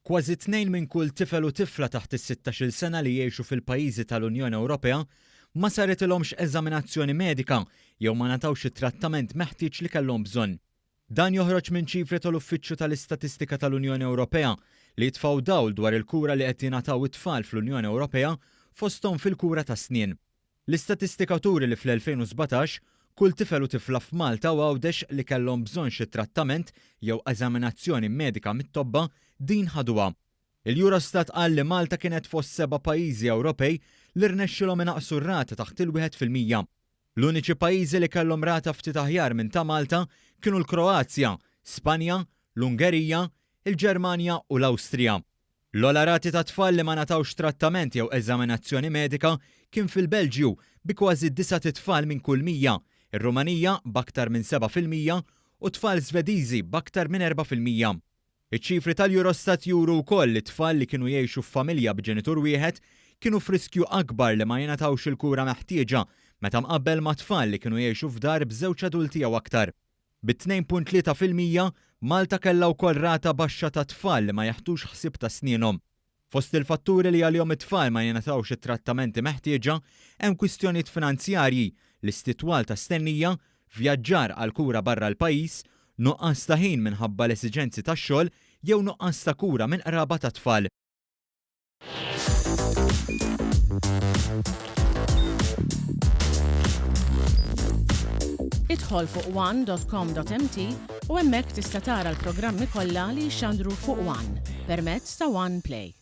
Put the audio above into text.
Kważi 2 minn kull tifel u tifla taħt is-16 sena li jgħixu fil-pajjiżi tal-Unjoni Ewropea ma saretilhomx eżaminazzjoni medika jew ma natawx it-trattament meħtieġ li kellhom bżonn. Dan joħroġ minn ċifri tal-Uffiċċju tal-Istatistika tal-Unjoni Ewropea li jitfgħu dawl dwar il-kura li qed jingħataw it-tfal fl-Unjoni Ewropea fosthom fil-kura ta' snien. L-istatistika turi li fl-2017 kull tifel u tifla f'Malta għawdex li kellhom bżonn xi trattament jew eżaminazzjoni medika mit-tobba din ħaduha. Il-Eurostat qal li Malta kienet fost 7 pajjiżi Ewropej li rnexxilhom inaqsu r-rata taħt il-1%. L-uniċi pajjiżi li kellhom rata ftit aħjar minn ta' Malta kienu l-Kroazja, Spanja, l-Ungerija, il-Ġermanja u l-Awstrija. L-ola rati ta' tfal li ma natawx trattament jew eżaminazzjoni medika kien fil-Belġju bi kważi 9 tfal minn kull 100, ir-Rumanija b'aktar minn 7% u tfal Svediżi b'aktar minn 4%. Iċ-ċifri tal-Eurostat juru wkoll li tfal li kienu jgħixu f'familja b'ġenitur wieħed kienu f'riskju akbar li ma jingħatawx il-kura meħtieġa meta mqabbel ma' tfal li kienu jgħixu f'dar b'żewġ adulti jew aktar. Bi-2.3% Malta kellha wkoll rata baxxa ta' tfal li ma jaħtux ħsieb ta' snienhom. Fost il-fatturi li għalihom it-tfal ma jingħatawx it-trattamenti meħtieġa hemm kwistjonijiet finanzjarji, l-istitwal ta' stennija, vjaġġar għal kura barra l-pajjiż, nuqqas ta' ħin minħabba l-esiġenzi tax-xogħol jew nuqqas ta' kura minn qraba ta' tfal. Idħol fuq one.com.mt u hemmhekk tista' tara l-programmi kollha li jxandru fuq One permezz ta' One Play.